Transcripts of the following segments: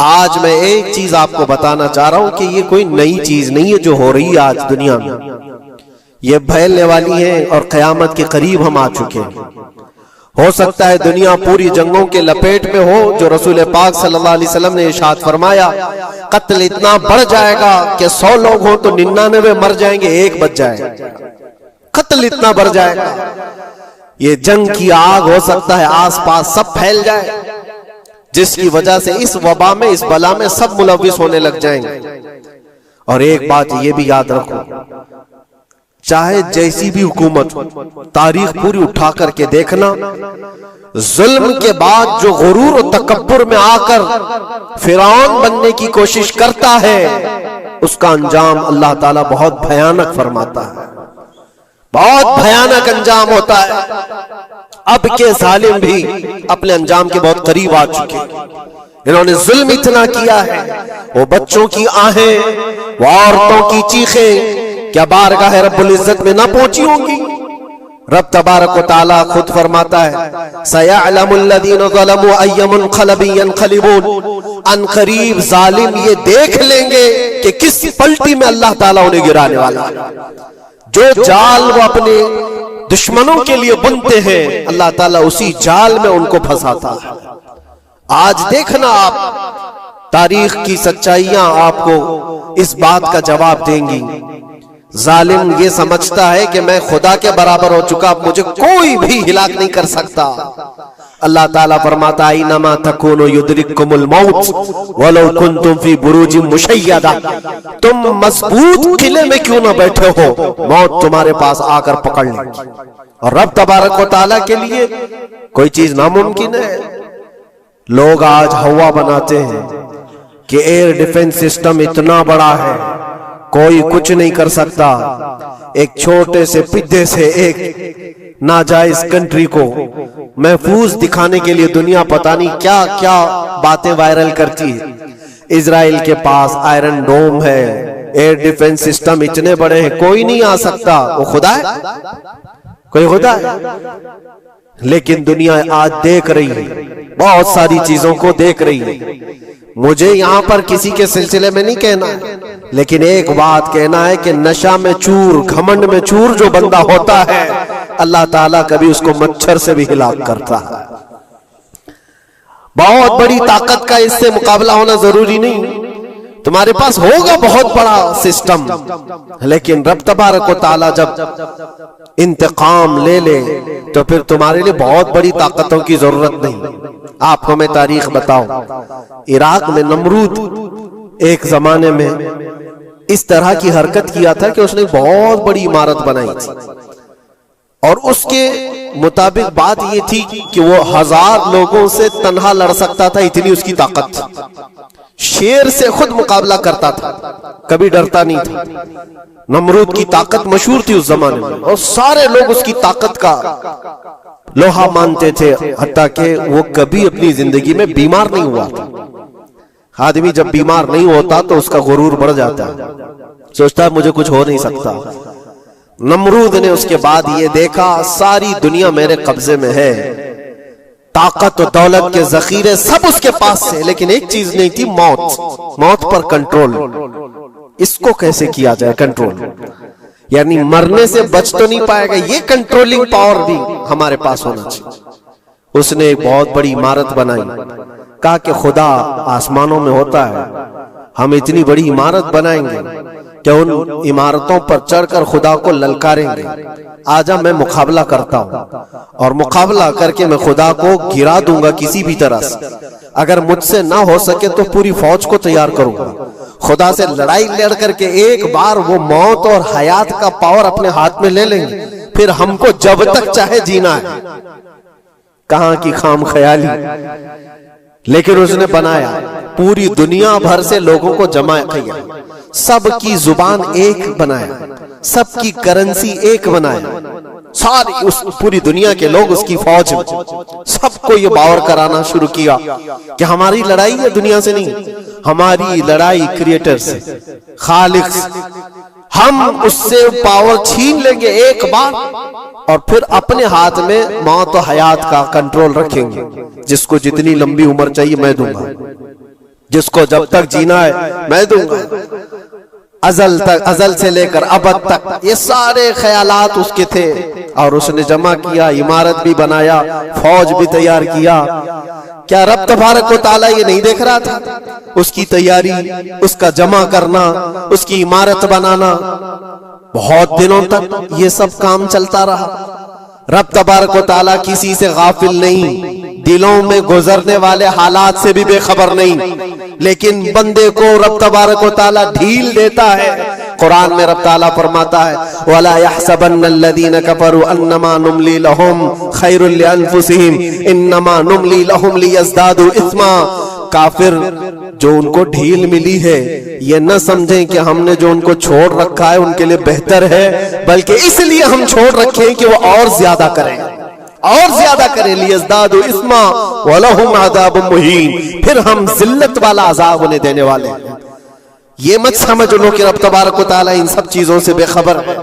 आज मैं एक चीज आपको बताना चाह रहा हूं कि ये कोई नई चीज नहीं है जो हो रही है आज दुनिया में, ये फैलने वाली है और कयामत के करीब हम आ चुके हैं। हो सकता है दुनिया पूरी जंगों के लपेट में हो, जो रसूल पाक सल्लल्लाहु अलैहि वसल्लम ने इरशाद फरमाया, कत्ल इतना बढ़ जाएगा कि 100 लोग हो तो 99 मर जाएंगे, एक बच जाएगा। कत्ल इतना बढ़ जाएगा, ये जंग की आग हो सकता है आसपास सब फैल जाए, जिसकी वजह से इस वबा में, इस बला में सब मुलविस होने लग जाएंगे। और एक बात ये भी याद रखो, चाहे जैसी भी हुकूमत, तारीख पूरी उठा करके देखना, जुल्म के बाद जो गुरूर और तकब्बुर में आकर फिरौन बनने की कोशिश करता है, उसका अंजाम अल्लाह ताला बहुत भयानक फरमाता है, बहुत भयानक अंजाम होता है। अब के जालिम भी अपने अंजाम के बहुत करीब आ चुके हैं। इन्होंने जुल्म इतना किया है, वो बच्चों की आहें, वो औरतों की चीखें क्या बारगाह रब्बुल इज्जत में ना पहुंची होंगी। रब तबारक व तआला खुद फरमाता है, सयअलमुल्लज़ीना ज़लमू अय्य मुनक़लबिन यनक़लिबून, अनक़रीब जालिम ये देख लेंगे कि किस पलटी में अल्लाह ताला उन्हें गिराने वाला है। जो जाल वो अपने दुश्मनों के लिए बुनते हैं, अल्लाह ताला उसी जाल में उनको फंसाता है। आज देखना आप, तारीख की सच्चाइयां आपको इस बात का जवाब देंगी। जालिम ये समझता है कि मैं खुदा के बराबर हो चुका, अब मुझे कोई भी हिलाक नहीं कर सकता। अल्लाह ताला फरमाता है, इन्नमा तकूनु युद्रिकुमुल मौत वलौ कुंतुम फी बुरूजिन मुशय्यदा, तुम मजबूत किले में क्यों ना बैठे हो, मौत तुम्हारे पास आकर पकड़ लेगी। और रब तबारक व तआला के लिए कोई चीज नामुमकिन है। लोग आज हवा बनाते हैं कि एयर डिफेंस सिस्टम इतना बड़ा है, कोई कुछ नहीं कर सकता। एक छोटे से पिद्दे से एक नाजायज कंट्री को महफूज दिखाने के लिए दुनिया पता नहीं क्या क्या बातें वायरल करती है। इजराइल के पास आयरन डोम है, एयर डिफेंस सिस्टम इतने बड़े हैं, कोई नहीं आ सकता। वो खुदा है? कोई खुदा है? लेकिन दुनिया आज देख रही है, बहुत सारी चीजों को देख रही है। मुझे यहां पर किसी के सिलसिले में नहीं कहना है, लेकिन एक बात कहना है कि नशा में चूर, घमंड में चूर जो बंदा होता है, अल्लाह ताला कभी उसको मच्छर से भी हिलाक करता है। बहुत बड़ी ताकत का इससे मुकाबला होना जरूरी नहीं। तुम्हारे पास होगा बहुत बड़ा सिस्टम, लेकिन रब तबारक व तआला जब इंतकाम ले ले तो फिर तुम्हारे लिए बहुत बड़ी ताकतों की जरूरत नहीं। आप हमें तारीख बताओ, इराक में नमरूद एक जमाने में इस तरह की हरकत किया था कि उसने बहुत बड़ी इमारत बनाई थी, और उसके मुताबिक बात ये थी कि वो 1000 लोगों से तन्हा लड़ सकता था, इतनी उसकी ताकत थी। शेर से खुद मुकाबला करता था, कभी डरता नहीं था। नमरूद की ताकत मशहूर थी उस जमाने में, और सारे लोग उसकी ताकत का लोहा मानते थे, हत्ता कि वो कभी अपनी जिंदगी में बीमार नहीं हुआ था। आदमी जब बीमार नहीं होता तो उसका गुरूर बढ़ जाता है, सोचता है मुझे कुछ हो नहीं सकता। नमरूद ने उसके बाद ये देखा, सारी दुनिया मेरे कब्जे में है, ताकत और दौलत के जखीरे सब उसके पास से, लेकिन एक चीज नहीं थी, मौत। मौत पर कंट्रोल। इसको कैसे किया जाए कंट्रोल? यानी मरने से बच तो नहीं पाएगा, ये कंट्रोलिंग पावर भी हमारे पास होना चाहिए। उसने एक बहुत बड़ी इमारत बनाई, कहा कि खुदा आसमानों में होता है, हम इतनी बड़ी इमारत बनाएंगे कि उन इमारतों पर चढ़कर खुदा को ललकारेंगे, आजा मैं मुकाबला करता हूं, और मुकाबला करके मैं खुदा को गिरा दूंगा किसी भी तरह से। अगर मुझसे ना हो सके तो पूरी फौज को तैयार करूंगा। खुदा से लड़ाई लड़ करके एक बार वो मौत और हयात का पावर अपने हाथ में ले लेंगे, फिर हमको जब तक चाहे जीना है। कहां की खाम ख्याली, लेकिन उसने बनाया, पूरी दुनिया भर से लोगों को जमा किया, सबकी जुबान एक बनाया, सबकी करेंसी एक बनाया, सारी उस पूरी दुनिया के लोग उसकी फौज में, सबको ये बावर कराना शुरू किया कि हमारी लड़ाई है दुनिया से नहीं, हमारी लड़ाई क्रिएटर से, खालिक से। हम उससे पावर छीन लेंगे एक बार, और फिर अपने हाथ में मौत और हयात का कंट्रोल रखेंगे। जिसको जितनी लंबी उम्र चाहिए मैं दूंगा। जिसको जब तक जीना है मैं दूंगा, अजल से लेकर अबद तक ये सारे ख्यालात उसके थे। और उसने जमा किया, इमारत भी बनाया, फौज भी तैयार किया। क्या रब तबारक व तआला ये नहीं देख रहा था? उसकी तैयारी, उसका जमा करना, उसकी इमारत बनाना, बहुत दिनों तक ये सब काम चलता रहा। रब तबारक व तआला किसी से गाफिल नहीं, दिलों में गुजरने वाले हालात से भी बेखबर नहीं, लेकिन बंदे को रब तबारक व तआला ढील देता है। कुरान में रब तआला फरमाता है, वला यहसबन्नल्लज़ीना कफरू अन्नमा नुमली लहुम खैरुल लिअन्फुसिहिम इन्नमा नुमली लहुम लियज़दादू इस्मा। काफिर जो उनको ढील मिली है ये न समझें कि हमने जो उनको छोड़ रखा है उनके लिए बेहतर है, बल्कि इसलिए हम छोड़ रखे हैं कि वो और ज्यादा करें, और ज्यादा करें। लियज़दादू इस्मा वलहुम अज़ाबुम मुहीन, फिर हम जिल्लत वाला अजाब उन्हें देने वाले हैं। ये मत समझ लो कि रब तबारक व तआला इन सब चीजों से बेखबर है।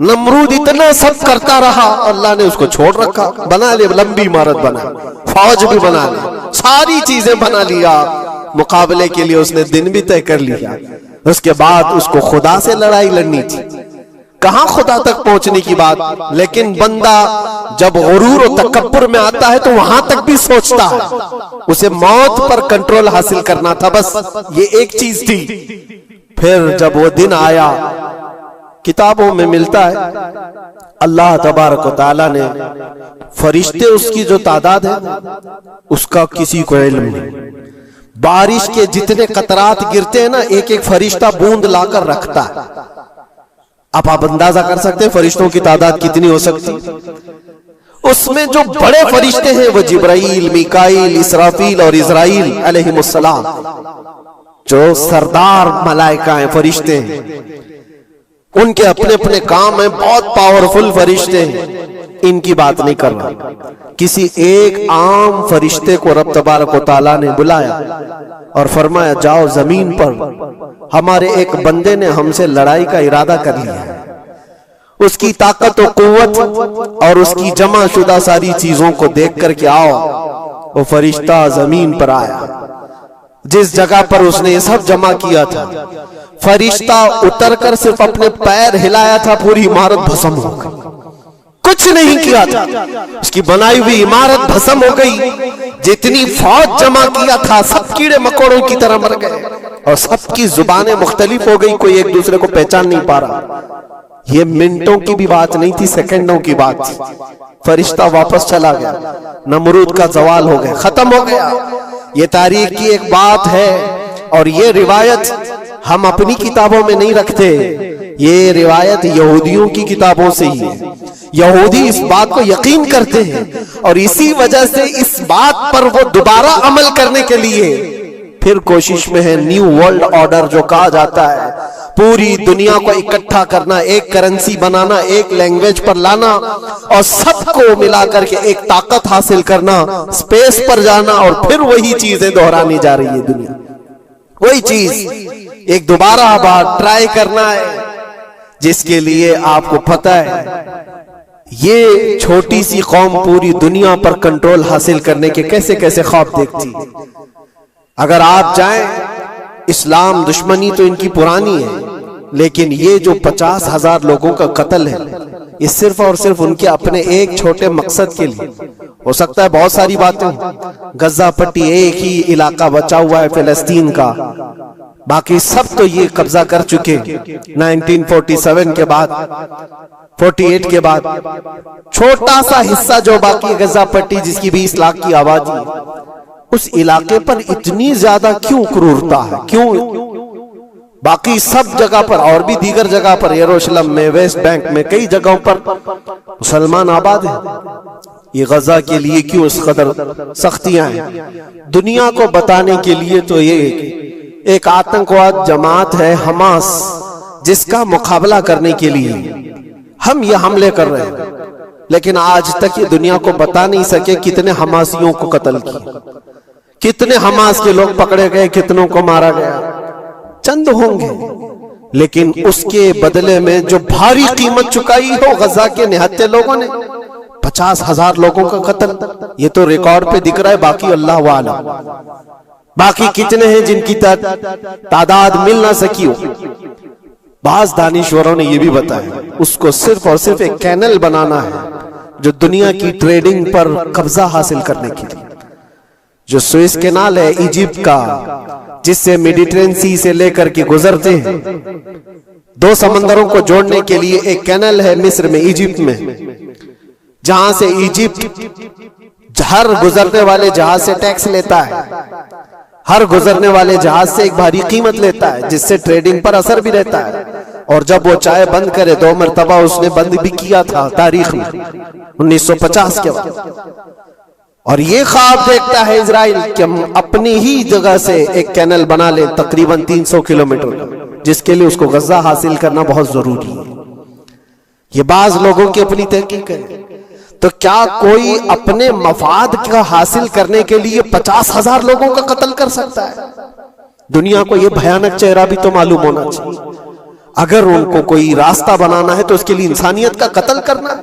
नमरूद इतना सब करता रहा, अल्लाह ने उसको छोड़ रखा। बना ले, लंबी इमारत बना, फौज भी बना ली, सारी चीजें बना लिया, मुकाबले के लिए उसने दिन भी तय कर लिया। उसके बाद उसको खुदा से लड़ाई लड़नी थी, कहां खुदा तक पहुंचने की बात। लेकिन बंदा जब गुरूर और तकब्बुर में आता है तो वहां तक भी सोचता है। उसे मौत पर कंट्रोल हासिल करना था, बस ये एक चीज थी। फिर जब वो दिन आया, किताबों में मिलता है अल्लाह तबारक व तआला ने फरिश्ते, उसकी जो तादाद है उसका किसी को इल्म नहीं। बारिश के जितने कतरात गिरते हैं ना, एक एक फरिश्ता बूंद लाकर रखता है। अब आप अंदाजा कर सकते हैं फरिश्तों की तादाद कितनी हो सकती। उसमें जो बड़े फरिश्ते हैं वो जिब्राइल, मीकाईल, इसराफील और इज़राइल अलैहिमुस्सलाम, जो सरदार मलाइका हैं, फरिश्ते हैं। उनके अपने अपने काम हैं, बहुत पावरफुल फरिश्ते हैं। इनकी बात नहीं कर रहा, किसी एक आम फरिश्ते को रब तबारक व तआला ने बुलाया और फरमाया, जाओ जमीन पर हमारे एक बंदे ने हमसे लड़ाई का इरादा कर लिया है। उसकी ताकत और कुव्वत और उसकी जमा शुदा सारी चीजों को देख करके आओ। वो फरिश्ता जमीन पर आया, जिस जगह पर उसने ये सब जमा किया था। फरिश्ता उतरकर सिर्फ अपने पैर हिलाया था, पूरी इमारत भस्म हो गई। कुछ नहीं किया था, उसकी बनाई हुई इमारत भस्म हो गई। जितनी फौज जमा किया था सब कीड़े मकोड़ों की तरह मर गए और सबकी जुबानें मुख्तलिफ हो गई, कोई एक दूसरे को पहचान नहीं पा रहा। ये मिनटों की भी बात नहीं थी, सेकंडों की बात थी। फरिश्ता वापस चला गया, नमरूद का जवाल हो गया, खत्म हो गया। ये तारीख की एक बात है और ये रिवायत हम अपनी किताबों में नहीं रखते, ये रिवायत यहूदियों की किताबों से ही है। यहूदी इस बात को यकीन करते हैं और इसी वजह से इस बात पर वो दोबारा अमल करने के लिए फिर कोशिश में है। न्यू वर्ल्ड ऑर्डर जो कहा जाता है, पूरी दुनिया को इकट्ठा करना, एक करेंसी बनाना, एक लैंग्वेज पर लाना और सबको मिलाकर के एक ताकत हासिल करना, स्पेस पर जाना और फिर वही चीजें दोहरानी जा रही है दुनिया। वही चीज एक दोबारा बार ट्राई करना है, जिसके लिए आपको पता है ये छोटी सी कौम पूरी दुनिया पर कंट्रोल हासिल करने के कैसे कैसे ख्वाब देखती है। अगर आप जाएं, इस्लाम दुश्मनी तो इनकी पुरानी है, लेकिन ये जो 50,000 लोगों का कत्ल है, ये सिर्फ और सिर्फ उनके अपने एक छोटे मकसद के लिए। हो सकता है बहुत सारी बातें, गजा पट्टी एक ही इलाका बचा हुआ है फिलिस्तीन का, बाकी सब तो ये कब्जा कर चुके 1947 के बाद, 48 के बाद। छोटा सा हिस्सा जो बाकी गजा पट्टी, जिसकी 20 लाख की आबादी, उस इलाके पर इतनी ज्यादा क्यों क्रूरता है, क्यों? बाकी सब जगह पर और भी दीगर जगह पर, यरूशलेम में, वेस्ट बैंक में, कई जगहों पर मुसलमान आबाद हैं। ये गजा के लिए क्यों इस कदर सख्तियां हैं? दुनिया को बताने के लिए तो ये एक आतंकवाद जमात है हमास, जिसका मुकाबला करने के लिए हम ये हमले कर रहे हैं। लेकिन आज तक ये दुनिया को बता नहीं सके कितने हमासियों को कत्ल किया, कितने हमास के लोग पकड़े गए, कितनों को मारा गया। चंद होंगे, लेकिन उसके बदले में जो भारी कीमत चुकाई हो गजा के निहत्ते लोगों ने, 50,000 लोगों का कत्ल, ये तो रिकॉर्ड पे दिख रहा है, बाकी अल्लाह वाला। बाकी कितने हैं जिनकी तादाद मिल ना सकी हो। बाज दानिश्वरों ने यह भी बताया उसको सिर्फ और सिर्फ एक कैनल बनाना है जो दुनिया की ट्रेडिंग पर कब्जा हासिल करने के लिए। जो सुएज कैनाल है इजिप्ट का, जिससे मेडिटेरेनियन सी से लेकर के गुजरते हैं, दो समंदरों को जोड़ने के लिए एक कैनल है मिस्र में, इजिप्ट में, जहां से इजिप्ट हर गुजरने वाले जहाज से टैक्स लेता है, हर गुजरने वाले जहाज से एक भारी कीमत लेता है, जिससे ट्रेडिंग पर असर भी रहता है। और जब वो चाय बंद करे, 2 मरतबा उसने बंद भी किया था तारीख में 1950 के बाद। और ये ख्वाब देखता है इजराइल कि हम अपनी ही जगह से एक कैनल बना ले तकरीबन 300 किलोमीटर, जिसके लिए उसको गजा हासिल करना बहुत जरूरी है। ये बाज लोगों की अपनी तहकीक है। तो क्या कोई अपने मफाद का हासिल करने के लिए 50,000 लोगों का कत्ल कर सकता है? दुनिया को यह भयानक चेहरा भी तो मालूम होना चाहिए। अगर उनको कोई रास्ता बनाना है तो उसके लिए इंसानियत का कत्ल करना।